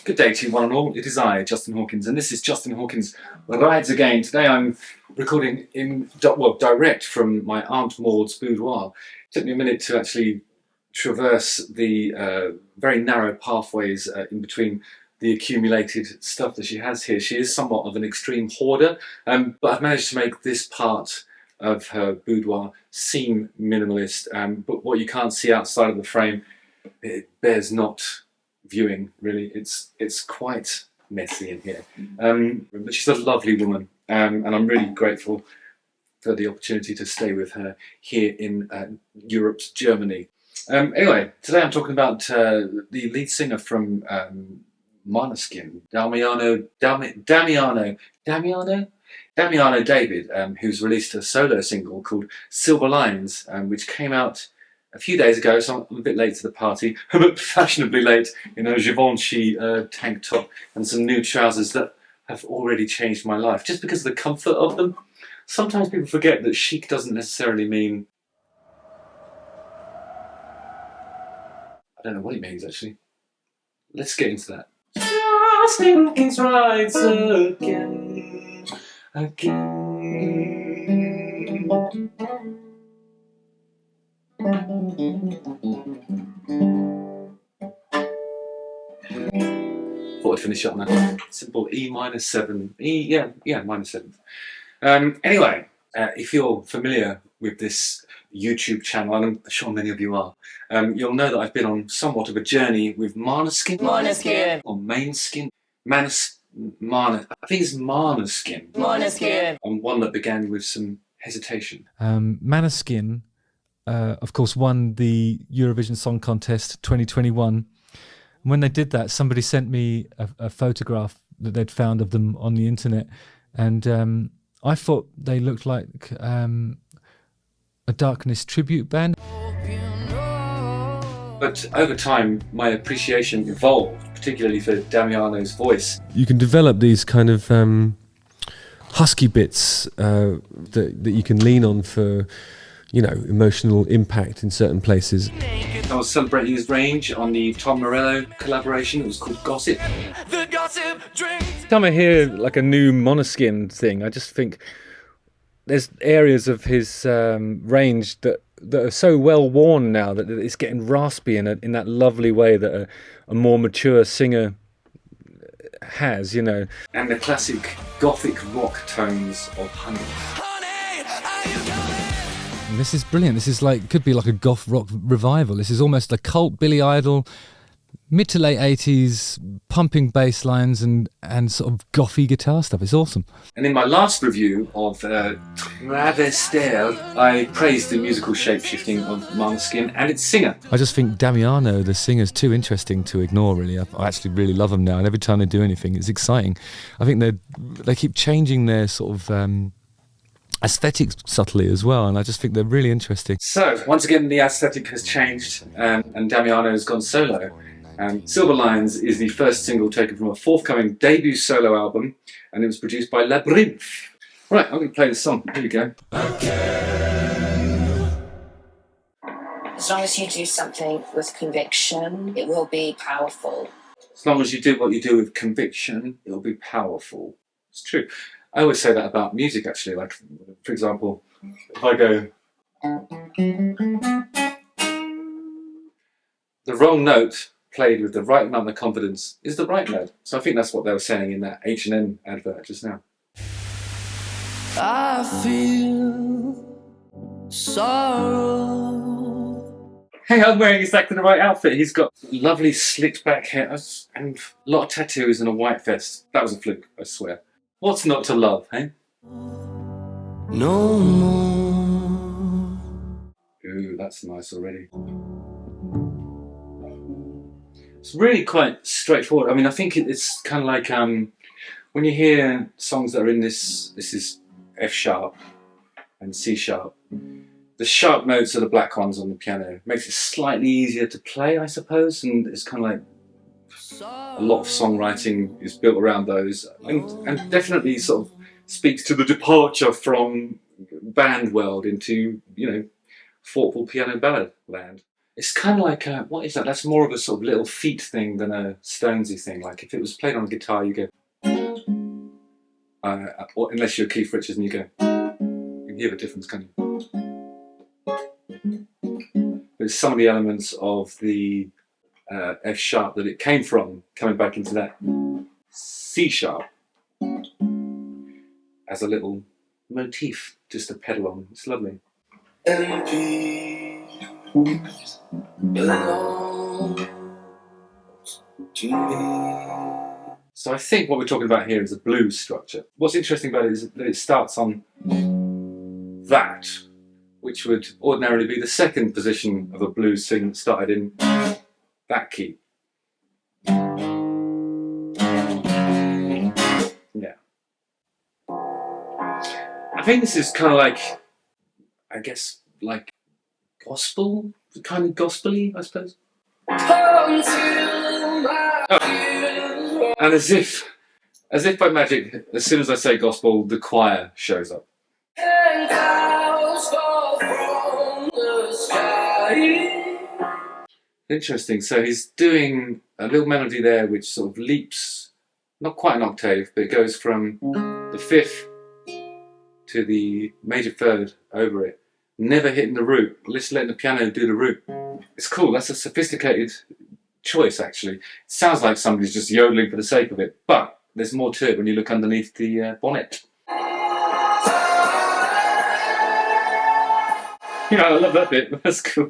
Good day to you, one and all. It is I, Justin Hawkins, and this is Justin Hawkins Rides Again. Today I'm recording direct from my Aunt Maud's boudoir. It took me a minute to actually traverse the very narrow pathways in between the accumulated stuff that she has here. She is somewhat of an extreme hoarder, but I've managed to make this part of her boudoir seem minimalist. But what you can't see outside of the frame, it bears not viewing, really. It's quite messy in here, but she's a lovely woman, and I'm really grateful for the opportunity to stay with her here in Europe's Germany. Anyway, today I'm talking about the lead singer from Måneskin, Damiano David, who's released a solo single called Silverlines, which came out a few days ago, so I'm a bit late to the party, but fashionably late in a Givenchy tank top and some new trousers that have already changed my life, just because of the comfort of them. Sometimes people forget that chic doesn't necessarily mean... I don't know what it means, actually. Let's get into that. Justin Hawkins rides again. Thought I'd finish up now. Simple E minor 7. Minor 7. Anyway, if you're familiar with this YouTube channel, and I'm sure many of you are, you'll know that I've been on somewhat of a journey with Måneskin. Måneskin. Or Mainskin. I think it's Måneskin. Måneskin. And one that began with some hesitation. Måneskin, of course, won the Eurovision Song Contest 2021. And when they did that, somebody sent me a photograph that they'd found of them on the internet, and I thought they looked like a Darkness tribute band. But over time, my appreciation evolved, particularly for Damiano's voice. You can develop these kind of husky bits that you can lean on for, you know, emotional impact in certain places. I was celebrating his range on the Tom Morello collaboration. It was called Gossip. The gossip drink. Every time I hear like a new Måneskin thing, I just think there's areas of his range that are so well worn now that it's getting raspy in that lovely way that a more mature singer has, you know. And the classic gothic rock tones of Honey. And this is brilliant. This is like, could be like a goth rock revival. This is almost a cult Billy Idol, mid to late 80s, pumping bass lines and sort of gothy guitar stuff. It's awesome. And in my last review of Travestel, I praised the musical shape-shifting of Måneskin and its singer. I just think Damiano, the singer's too interesting to ignore, really. I actually really love them now, and every time they do anything, it's exciting. I think they keep changing their sort of aesthetics subtly as well, and I just think they're really interesting. So, once again, the aesthetic has changed, and Damiano has gone solo. Silverlines is the first single taken from a forthcoming debut solo album, and it was produced by Labyrinth. Right, I'm going to play the song. Here we go. As long as you do something with conviction, it will be powerful. As long as you do what you do with conviction, it'll be powerful. It's true. I always say that about music, actually. Like, for example, if I go... the wrong note played with the right amount of confidence is the right note. So I think that's what they were saying in that H&M advert just now. I feel sorrow. Hey, I'm wearing exactly the right outfit. He's got lovely slicked back hair and a lot of tattoos and a white vest. That was a fluke, I swear. What's not to love, hey? No more. Ooh, that's nice already. It's really quite straightforward. I mean, I think it's kind of like when you hear songs that are in this is F sharp and C sharp. The sharp notes are the black ones on the piano. It makes it slightly easier to play, I suppose, and it's kind of like a lot of songwriting is built around those, and definitely sort of speaks to the departure from band world into, you know, thoughtful piano ballad land. It's kind of like what is that? That's more of a sort of little feet thing than a Stonesy thing. Like if it was played on a guitar, you go, or unless you're Keith Richards and you go, you can hear the difference, can't you? But it's some of the elements of the F sharp that it came from coming back into that C sharp as a little motif, just a pedal on. It's lovely. And peace belongs to me. So I think what we're talking about here is a blues structure. What's interesting about it is that it starts on that, which would ordinarily be the second position of a blues thing that started in that key. Yeah. I think this is kind of like, I guess, like gospel, kind of gospel-y, I suppose. And as if by magic, as soon as I say gospel, the choir shows up. Interesting. So he's doing a little melody there which sort of leaps, not quite an octave, but it goes from the fifth to the major third over it, never hitting the root, just letting the piano do the root. It's cool. That's a sophisticated choice, actually. It sounds like somebody's just yodeling for the sake of it, but there's more to it when you look underneath the bonnet. You know, I love that bit. That's cool.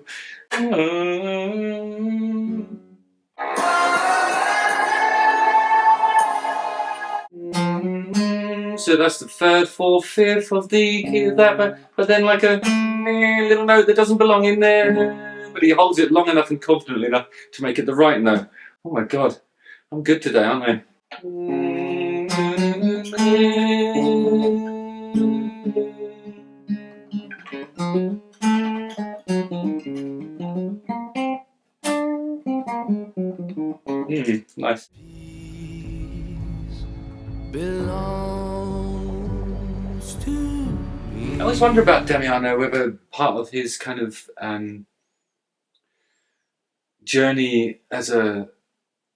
So that's the third, fourth, fifth of the key of that, but then like a little note that doesn't belong in there, but he holds it long enough and confidently enough to make it the right note. Oh my God, I'm good today, aren't I? Nice. Belongs to me. I always wonder about Damiano, whether part of his kind of journey as an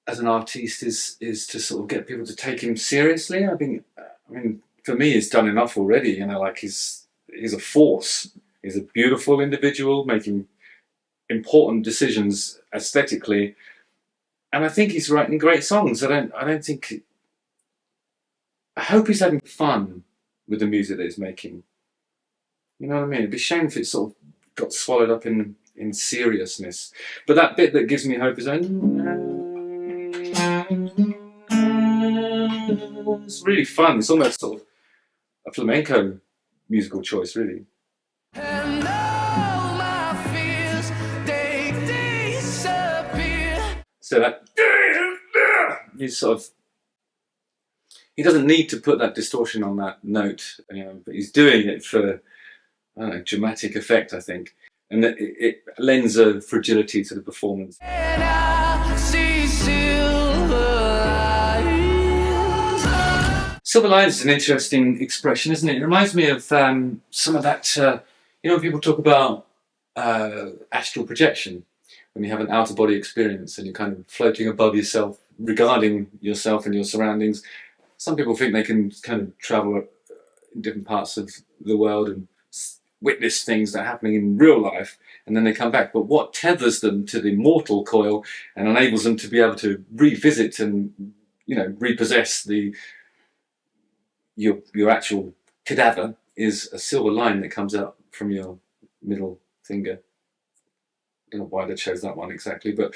artiste is to sort of get people to take him seriously. I mean, for me, he's done enough already. You know, like he's a force. He's a beautiful individual making important decisions aesthetically, and I think he's writing great songs. I hope he's having fun with the music that he's making. You know what I mean? It'd be a shame if it sort of got swallowed up in seriousness. But that bit that gives me hope is it's really fun. It's almost sort of a flamenco musical choice, really. And all my fears, they disappear. So that he's sort of, he doesn't need to put that distortion on that note, but he's doing it for, I don't know, dramatic effect, I think. And that it lends a fragility to the performance. And I see Silverlines. Silverlines is an interesting expression, isn't it? It reminds me of some of that, when people talk about astral projection, when you have an out-of-body experience and you're kind of floating above yourself, regarding yourself and your surroundings. Some people think they can kind of travel in different parts of the world and witness things that are happening in real life, and then they come back. But what tethers them to the mortal coil and enables them to be able to revisit and, repossess your actual cadaver is a silver line that comes out from your middle finger. I don't know why they chose that one exactly, but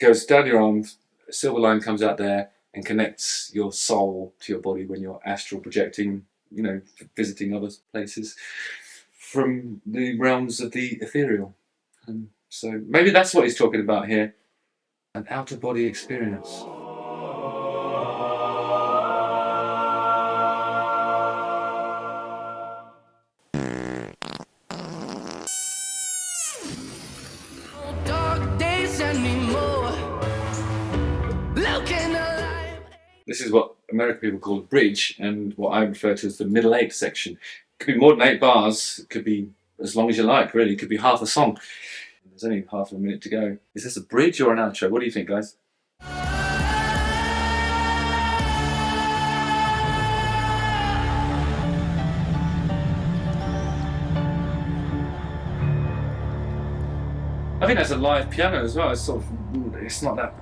goes down your arm, a silver line comes out there and connects your soul to your body when you're astral projecting, visiting other places from the realms of the ethereal. So maybe that's what he's talking about here, an out-of-body experience. This is what American people call a bridge, and what I refer to as the middle eight section. It could be more than 8 bars, it could be as long as you like, really. It could be half a song. There's only half a minute to go. Is this a bridge or an outro? What do you think, guys? I think that's a live piano as well. It's sort of, it's not that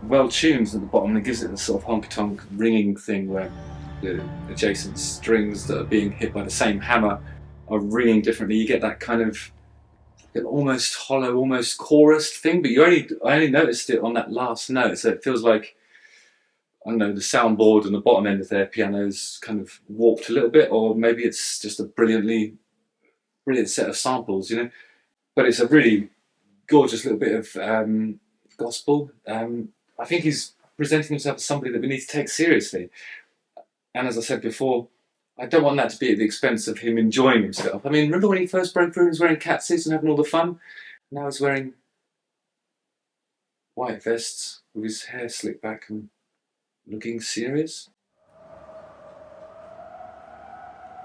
well tuned at the bottom. It gives it a sort of honky-tonk ringing thing where the adjacent strings that are being hit by the same hammer are ringing differently. You get that kind of almost hollow, almost chorus thing, but I only noticed it on that last note, so it feels like, I don't know, the soundboard and the bottom end of their piano's kind of warped a little bit, or maybe it's just a brilliant set of samples, you know. But it's a really gorgeous little bit of gospel. I think he's presenting himself as somebody that we need to take seriously. And as I said before, I don't want that to be at the expense of him enjoying himself. I mean, remember when he first broke through and was wearing catsuits and having all the fun? Now he's wearing white vests with his hair slicked back and looking serious.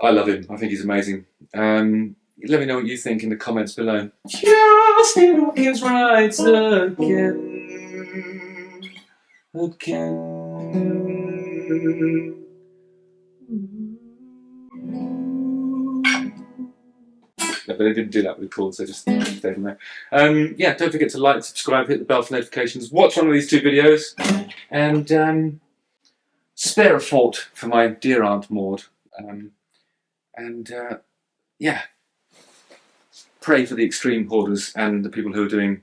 I love him. I think he's amazing. Let me know what you think in the comments below. Justin Hawkins rides again. No, but they didn't do that with the chords, they just stayed in there. Yeah, don't forget to like, subscribe, hit the bell for notifications, watch one of these 2 videos, and spare a thought for my dear Aunt Maud. Yeah, pray for the extreme hoarders and the people who are doing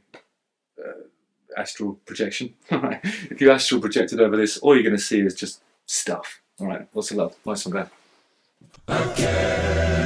astral projection. If you astral projected over this, all you're going to see is just stuff. Alright, lots of love. Nice one, Glenn.